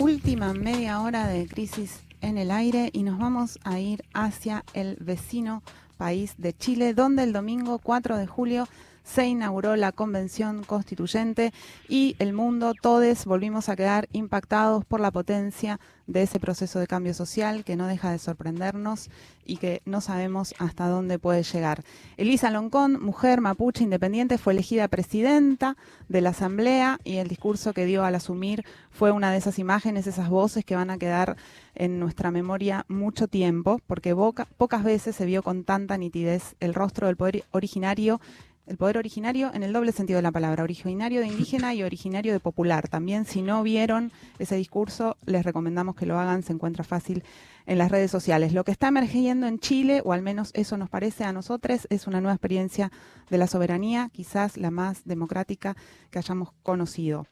última media hora de Crisis en el Aire y nos vamos a ir hacia el vecino país de Chile, donde el domingo 4 de julio se inauguró la Convención Constituyente y el mundo, todos, volvimos a quedar impactados por la potencia de ese proceso de cambio social que no deja de sorprendernos y que no sabemos hasta dónde puede llegar. Elisa Loncón, mujer mapuche independiente, fue elegida presidenta de la Asamblea y el discurso que dio al asumir fue una de esas imágenes, esas voces que van a quedar en nuestra memoria mucho tiempo, porque pocas veces se vio con tanta nitidez el rostro del poder originario. El poder originario en el doble sentido de la palabra, originario de indígena y originario de popular. También, si no vieron ese discurso, les recomendamos que lo hagan, se encuentra fácil en las redes sociales. Lo que está emergiendo en Chile, o al menos eso nos parece a nosotros, es una nueva experiencia de la soberanía, quizás la más democrática que hayamos conocido.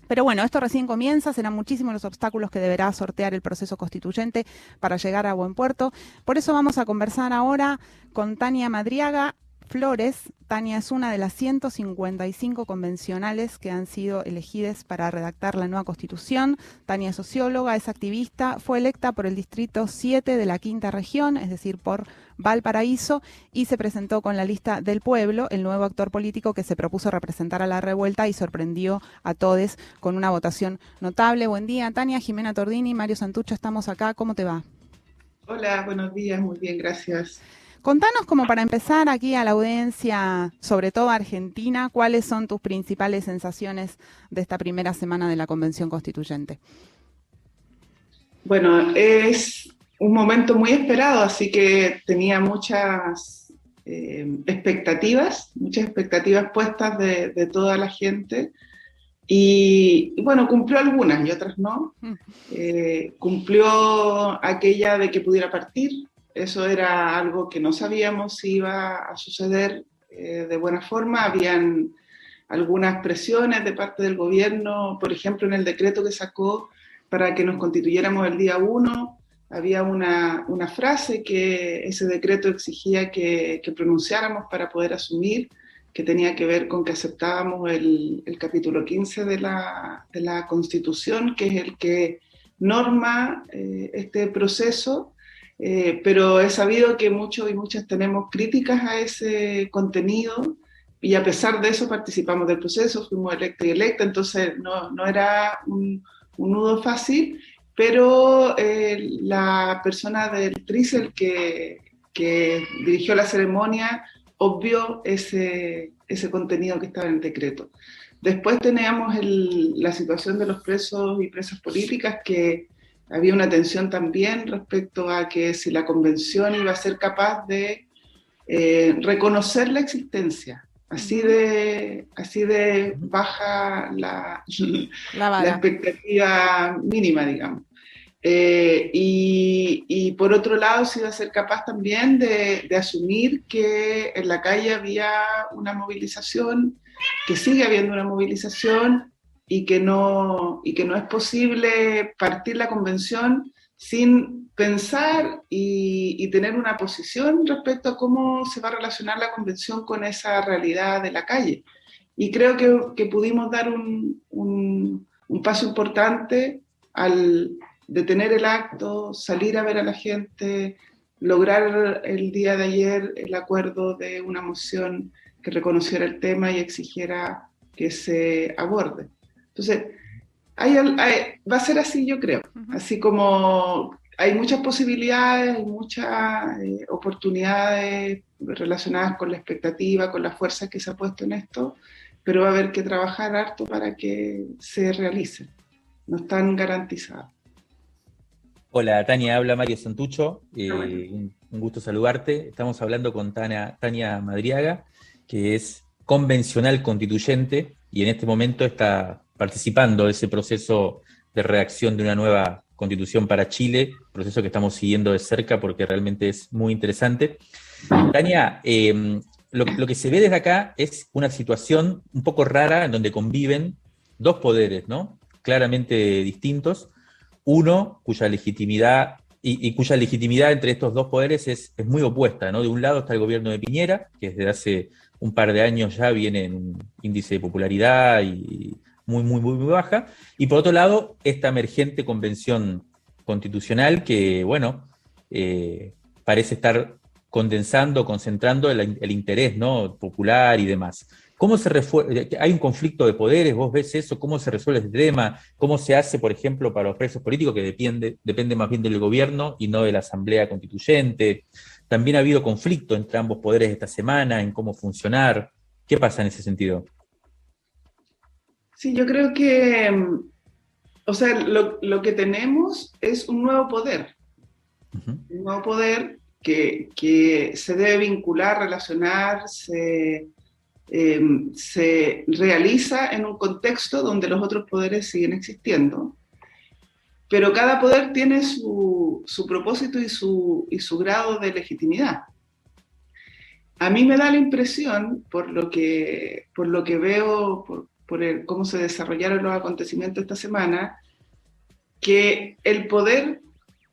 Pero bueno, esto recién comienza, serán muchísimos los obstáculos que deberá sortear el proceso constituyente para llegar a buen puerto. Por eso vamos a conversar ahora con Tania Madriaga Flores. Tania es una de las 155 convencionales que han sido elegidas para redactar la nueva Constitución. Tania es socióloga, es activista, fue electa por el Distrito 7 de la Quinta Región, es decir, por Valparaíso, y se presentó con la lista del Pueblo, el nuevo actor político que se propuso representar a la revuelta y sorprendió a todos con una votación notable. Buen día, Tania. Jimena Tordini, Mario Santucho, estamos acá. ¿Cómo te va? Hola, buenos días, muy bien, gracias. Contanos, como para empezar aquí a la audiencia, sobre todo argentina, ¿cuáles son tus principales sensaciones de esta primera semana de la Convención Constituyente? Bueno, es un momento muy esperado, así que tenía muchas expectativas puestas de toda la gente. Y bueno, cumplió algunas y otras no. Cumplió aquella de que pudiera partir. Eso era algo que no sabíamos si iba a suceder de buena forma. Habían algunas presiones de parte del gobierno, por ejemplo, en el decreto que sacó para que nos constituyéramos el día 1, había una frase que ese decreto exigía que pronunciáramos para poder asumir, que tenía que ver con que aceptábamos el capítulo 15 de la Constitución, que es el que norma este proceso. Pero he sabido que muchos y muchas tenemos críticas a ese contenido y a pesar de eso participamos del proceso, fuimos electos y electas, entonces no era un nudo fácil, pero la persona del TRICEL que dirigió la ceremonia obvió ese contenido que estaba en el decreto. Después teníamos la situación de los presos y presas políticas, que había una tensión también respecto a que si la convención iba a ser capaz de reconocer la existencia. Así de baja la expectativa mínima, digamos. Y por otro lado, se iba a ser capaz también de asumir que en la calle había una movilización, que sigue habiendo una movilización, y que no es posible partir la convención sin pensar y tener una posición respecto a cómo se va a relacionar la convención con esa realidad de la calle. Y creo que pudimos dar un paso importante al detener el acto, salir a ver a la gente, lograr el día de ayer el acuerdo de una moción que reconociera el tema y exigiera que se aborde. Entonces, va a ser así, yo creo. Así como hay muchas posibilidades, hay muchas oportunidades relacionadas con la expectativa, con la fuerza que se ha puesto en esto, pero va a haber que trabajar harto para que se realice. No están garantizadas. Hola Tania, habla Mario Santucho, un gusto saludarte. Estamos hablando con Tania Madriaga, que es convencional constituyente y en este momento está participando de ese proceso de redacción de una nueva constitución para Chile, proceso que estamos siguiendo de cerca porque realmente es muy interesante. Tania, lo que se ve desde acá es una situación un poco rara en donde conviven dos poderes, ¿no? Claramente distintos. Uno cuya legitimidad, y cuya legitimidad entre estos dos poderes es muy opuesta, ¿no? De un lado está el gobierno de Piñera, que desde hace un par de años ya viene en un índice de popularidad y muy baja, y por otro lado, esta emergente convención constitucional que, bueno, parece estar condensando, concentrando el interés, ¿no?, popular y demás. ¿Cómo se resuelve? ¿Hay un conflicto de poderes? ¿Vos ves eso? ¿Cómo se resuelve este tema? ¿Cómo se hace, por ejemplo, para los presos políticos, que depende más bien del gobierno y no de la Asamblea Constituyente? También ha habido conflicto entre ambos poderes esta semana en cómo funcionar. ¿Qué pasa en ese sentido? Sí, yo creo que, o sea, lo que tenemos es un nuevo poder. Un nuevo poder que se debe vincular, relacionar, se realiza en un contexto donde los otros poderes siguen existiendo, pero cada poder tiene su propósito y su grado de legitimidad. A mí me da la impresión, por lo que veo, por cómo se desarrollaron los acontecimientos esta semana, que el poder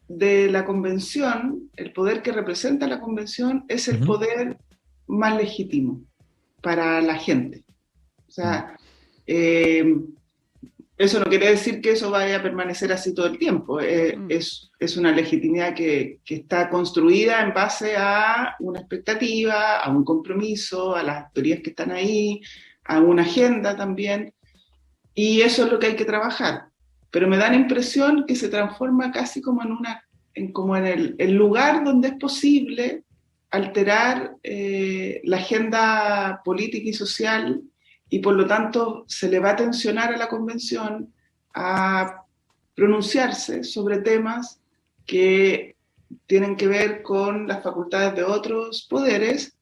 de la convención, el poder que representa la convención, es el poder más legítimo para la gente. O sea, eso no quiere decir que eso vaya a permanecer así todo el tiempo. Es una legitimidad que está construida en base a una expectativa, a un compromiso, a las teorías que están ahí, a una agenda también, y eso es lo que hay que trabajar. Pero me da la impresión que se transforma casi como en el lugar donde es posible alterar la agenda política y social, y por lo tanto se le va a tensionar a la convención a pronunciarse sobre temas que tienen que ver con las facultades de otros poderes,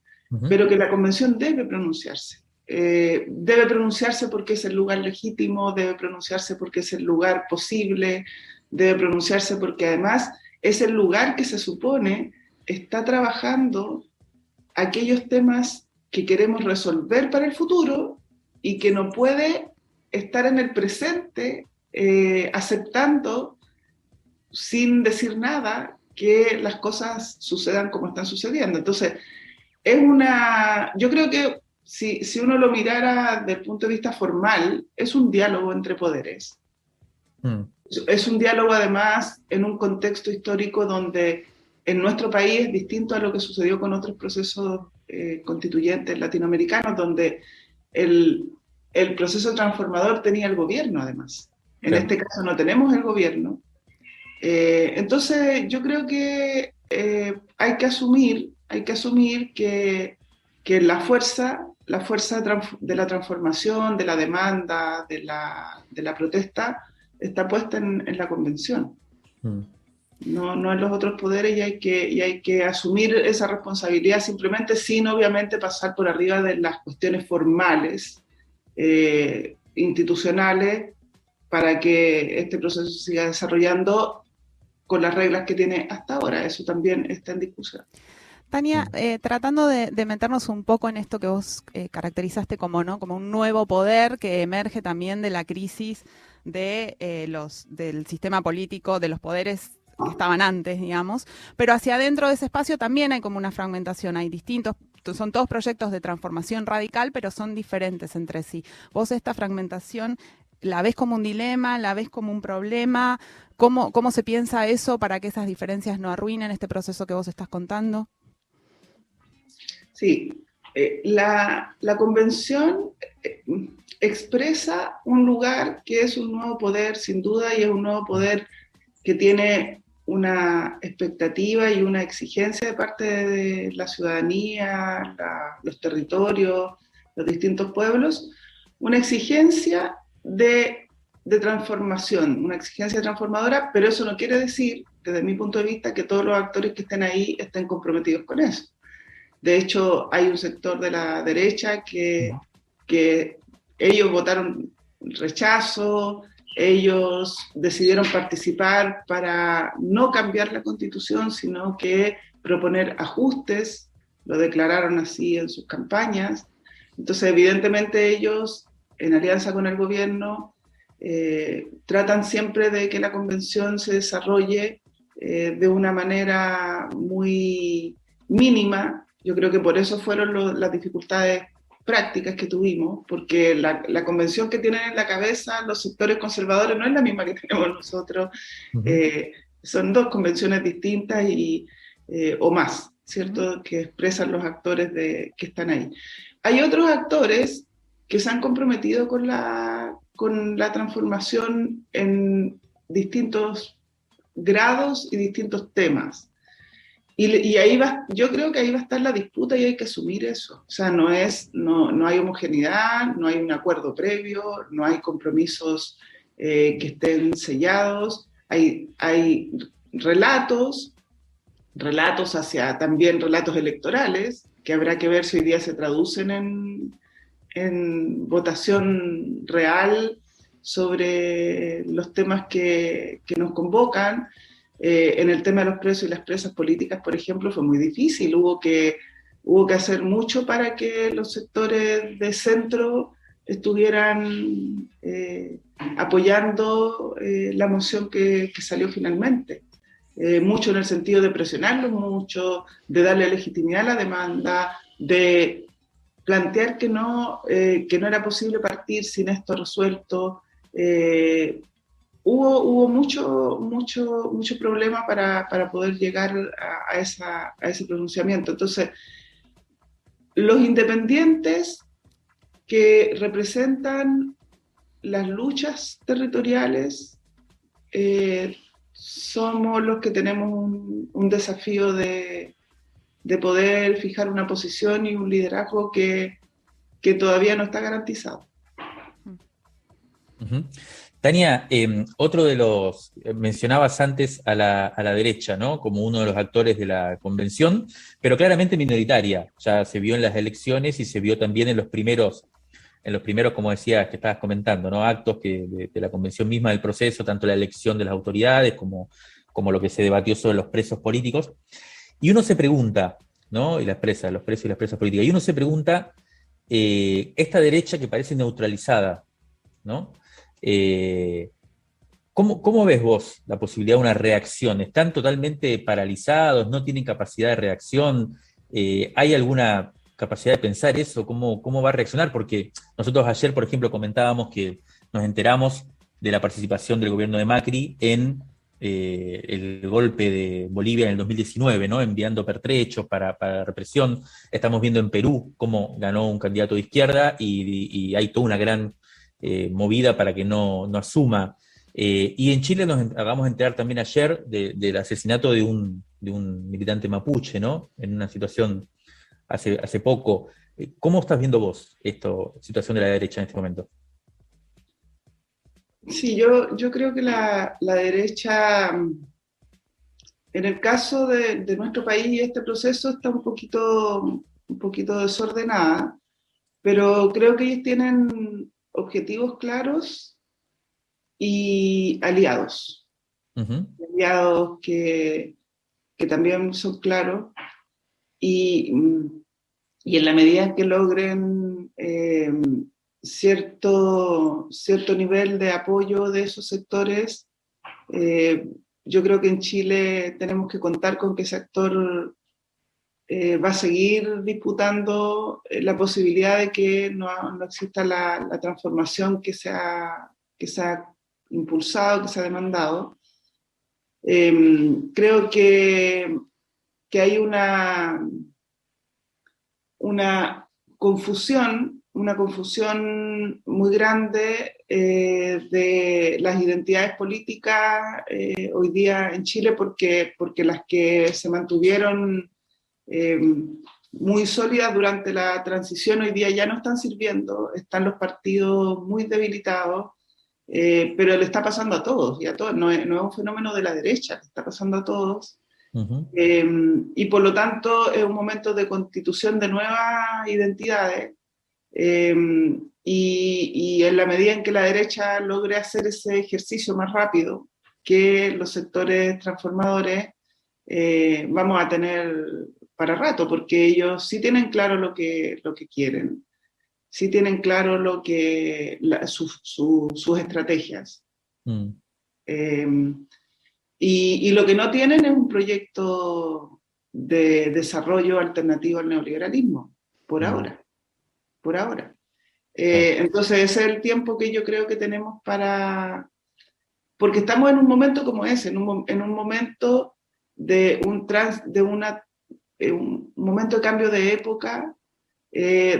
pero que la convención debe pronunciarse. Debe pronunciarse porque es el lugar legítimo, debe pronunciarse porque es el lugar posible, debe pronunciarse porque además es el lugar que se supone está trabajando aquellos temas que queremos resolver para el futuro y que no puede estar en el presente aceptando sin decir nada que las cosas sucedan como están sucediendo. Entonces, yo creo que si uno lo mirara desde el punto de vista formal, es un diálogo entre poderes. Es un diálogo además en un contexto histórico donde en nuestro país es distinto a lo que sucedió con otros procesos constituyentes latinoamericanos, donde el proceso transformador tenía el gobierno además. En este caso no tenemos el gobierno. Entonces yo creo que hay que asumir que la fuerza de la transformación, de la demanda, de la protesta, está puesta en la convención. No en los otros poderes, y hay que asumir esa responsabilidad simplemente, sin obviamente pasar por arriba de las cuestiones formales, institucionales, para que este proceso se siga desarrollando con las reglas que tiene hasta ahora. Eso también está en discusión. Tania, tratando de meternos un poco en esto que vos caracterizaste como un nuevo poder que emerge también de la crisis del sistema político, de los poderes que estaban antes, digamos, pero hacia adentro de ese espacio también hay como una fragmentación, son todos proyectos de transformación radical, pero son diferentes entre sí. ¿Vos esta fragmentación la ves como un dilema, la ves como un problema? ¿Cómo se piensa eso para que esas diferencias no arruinen este proceso que vos estás contando? Sí, la convención expresa un lugar que es un nuevo poder, sin duda, y es un nuevo poder que tiene una expectativa y una exigencia de parte de la ciudadanía, los territorios, los distintos pueblos, una exigencia de transformación, una exigencia transformadora, pero eso no quiere decir, desde mi punto de vista, que todos los actores que estén ahí estén comprometidos con eso. De hecho, hay un sector de la derecha que ellos votaron rechazo, ellos decidieron participar para no cambiar la Constitución, sino que proponer ajustes, lo declararon así en sus campañas. Entonces, evidentemente ellos, en alianza con el gobierno, tratan siempre de que la convención se desarrolle de una manera muy mínima. Yo creo que por eso fueron las dificultades prácticas que tuvimos, porque la convención que tienen en la cabeza los sectores conservadores no es la misma que tenemos nosotros. Son dos convenciones distintas o más, ¿cierto?, que expresan los actores que están ahí. Hay otros actores que se han comprometido con la transformación en distintos grados y distintos temas. Y ahí yo creo que ahí va a estar la disputa y hay que asumir eso. O sea, no hay homogeneidad, no hay un acuerdo previo, no hay compromisos que estén sellados, hay relatos también relatos electorales, que habrá que ver si hoy día se traducen en votación real sobre los temas que nos convocan. En el tema de los presos y las presas políticas, por ejemplo, fue muy difícil. Hubo que hacer mucho para que los sectores de centro estuvieran apoyando la moción que salió finalmente. Mucho en el sentido de presionarlos, mucho de darle legitimidad a la demanda, de plantear que no era posible partir sin esto resuelto. Hubo mucho problema para poder llegar a ese pronunciamiento. Entonces, los independientes que representan las luchas territoriales somos los que tenemos un desafío de poder fijar una posición y un liderazgo que todavía no está garantizado. Tania, otro de los, mencionabas antes a la derecha, ¿no?, como uno de los actores de la convención, pero claramente minoritaria. Ya se vio en las elecciones y se vio también en los primeros, como decías, que estabas comentando, ¿no?, actos de la convención misma del proceso, tanto la elección de las autoridades como lo que se debatió sobre los presos políticos. Y uno se pregunta, ¿no?, los presos y las presas políticas, y uno se pregunta, esta derecha que parece neutralizada, ¿no?, ¿cómo ves vos la posibilidad de una reacción? ¿Están totalmente paralizados? ¿No tienen capacidad de reacción? ¿Hay alguna capacidad de pensar eso? ¿Cómo va a reaccionar? Porque nosotros ayer, por ejemplo, comentábamos que nos enteramos de la participación del gobierno de Macri en el golpe de Bolivia en el 2019, ¿no?, enviando pertrechos para represión. Estamos viendo en Perú cómo ganó un candidato de izquierda y hay toda una gran movida para que no asuma. Y en Chile nos acabamos de enterar también ayer del asesinato de un militante mapuche, ¿no?, en una situación hace poco. ¿Cómo estás viendo vos esta situación de la derecha en este momento? Sí, yo creo que la derecha, en el caso de nuestro país, este proceso está un poquito desordenada, pero creo que ellos tienen objetivos claros y aliados. Aliados que también son claros y en la medida en que logren cierto nivel de apoyo de esos sectores, yo creo que en Chile tenemos que contar con que ese actor va a seguir disputando la posibilidad de que no exista la transformación que se ha impulsado, que se ha demandado. Creo que hay una confusión muy grande de las identidades políticas hoy día en Chile, porque las que se mantuvieron muy sólidas durante la transición hoy día ya no están sirviendo, están los partidos muy debilitados, pero le está pasando a todos, no es un fenómeno de la derecha, le está pasando a todos. Y por lo tanto es un momento de constitución de nuevas identidades, y en la medida en que la derecha logre hacer ese ejercicio más rápido que los sectores transformadores, vamos a tener para rato, porque ellos sí tienen claro lo que quieren, sí tienen claro sus estrategias. Y lo que no tienen es un proyecto de desarrollo alternativo al neoliberalismo, por ahora. por ahora. Entonces ese es el tiempo que yo creo que tenemos porque estamos en un momento como ese, en un momento de un momento de cambio de época,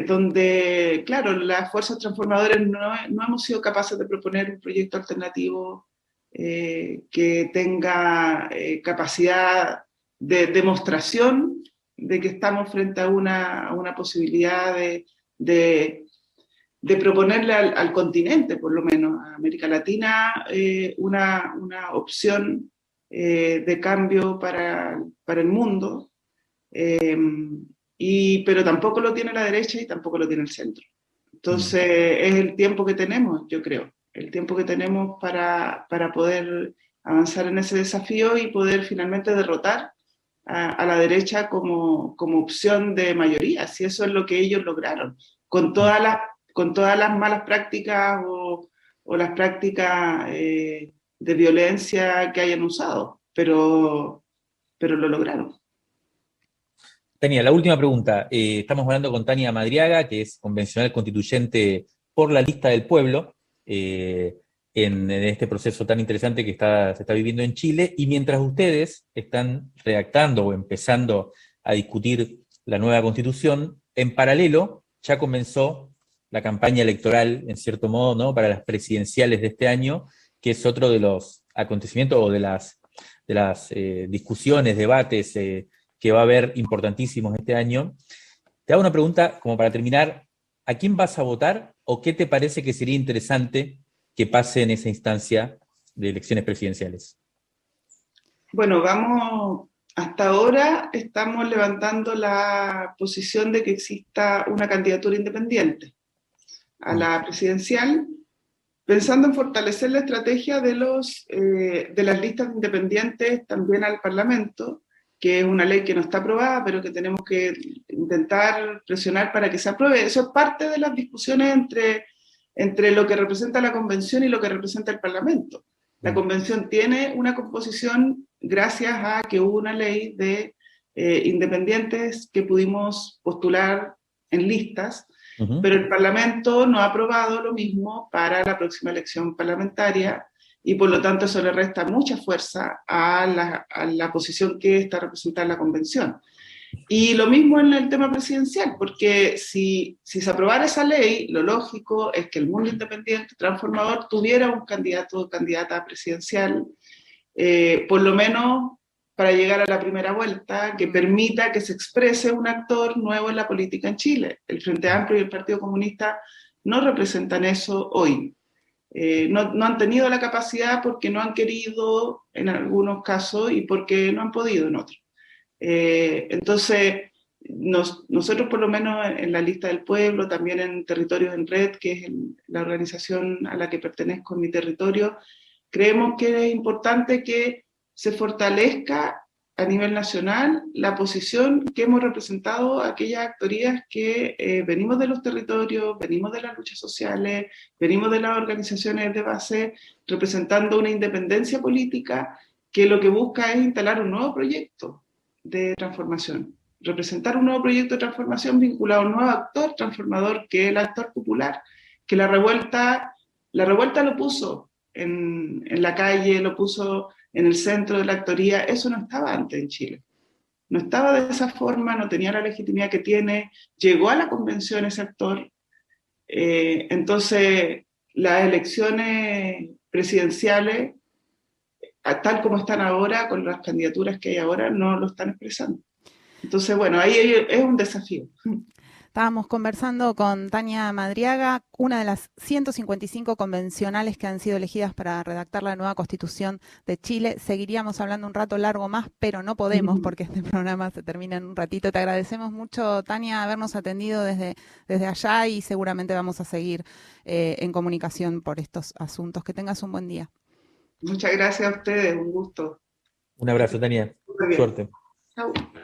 donde, claro, las fuerzas transformadoras no hemos sido capaces de proponer un proyecto alternativo que tenga capacidad de demostración de que estamos frente a una posibilidad de proponerle al continente, por lo menos a América Latina, una opción de cambio para el mundo, pero tampoco lo tiene la derecha y tampoco lo tiene el centro. Entonces es el tiempo que tenemos, yo creo, el tiempo que tenemos para poder avanzar en ese desafío y poder finalmente derrotar a la derecha como opción de mayoría, si eso es lo que ellos lograron, con todas las malas prácticas o las prácticas de violencia que hayan usado, pero lo lograron. Tania, la última pregunta. Estamos hablando con Tania Madriaga, que es convencional constituyente por la lista del pueblo, en este proceso tan interesante que se está viviendo en Chile, y mientras ustedes están redactando o empezando a discutir la nueva constitución, en paralelo ya comenzó la campaña electoral, en cierto modo, ¿no?, para las presidenciales de este año, que es otro de los acontecimientos o de las discusiones, debates que va a haber importantísimos este año. Te hago una pregunta como para terminar. ¿A quién vas a votar o qué te parece que sería interesante que pase en esa instancia de elecciones presidenciales? Bueno, hasta ahora estamos levantando la posición de que exista una candidatura independiente a la presidencial, pensando en fortalecer la estrategia de las listas independientes también al Parlamento, que es una ley que no está aprobada, pero que tenemos que intentar presionar para que se apruebe. Eso es parte de las discusiones entre lo que representa la Convención y lo que representa el Parlamento. La Convención tiene una composición gracias a que hubo una ley de independientes que pudimos postular en listas, pero el Parlamento no ha aprobado lo mismo para la próxima elección parlamentaria, y por lo tanto eso le resta mucha fuerza a la posición que está representada en la Convención. Y lo mismo en el tema presidencial, porque si se aprobara esa ley, lo lógico es que el mundo independiente transformador tuviera un candidato o candidata presidencial, por lo menos para llegar a la primera vuelta, que permita que se exprese un actor nuevo en la política en Chile. El Frente Amplio y el Partido Comunista no representan eso hoy. No han tenido la capacidad porque no han querido en algunos casos y porque no han podido en otros. Entonces, nosotros por lo menos en la lista del pueblo, también en Territorios en Red, que es la organización a la que pertenezco en mi territorio, creemos que es importante que se fortalezca a nivel nacional la posición que hemos representado aquellas actorías que venimos de los territorios, venimos de las luchas sociales, venimos de las organizaciones de base, representando una independencia política que lo que busca es instalar un nuevo proyecto de transformación, representar un nuevo proyecto de transformación vinculado a un nuevo actor transformador, que es el actor popular, que la revuelta lo puso en la calle, lo puso en el centro de la actoría. Eso no estaba antes en Chile. No estaba de esa forma, no tenía la legitimidad que tiene, llegó a la convención ese actor. Entonces, las elecciones presidenciales, tal como están ahora, con las candidaturas que hay ahora, no lo están expresando. Entonces, bueno, ahí es un desafío. Estábamos conversando con Tania Madriaga, una de las 155 convencionales que han sido elegidas para redactar la nueva Constitución de Chile. Seguiríamos hablando un rato largo más, pero no podemos porque este programa se termina en un ratito. Te agradecemos mucho, Tania, habernos atendido desde allá, y seguramente vamos a seguir en comunicación por estos asuntos. Que tengas un buen día. Muchas gracias a ustedes, un gusto. Un abrazo, Tania. Suerte. Chau.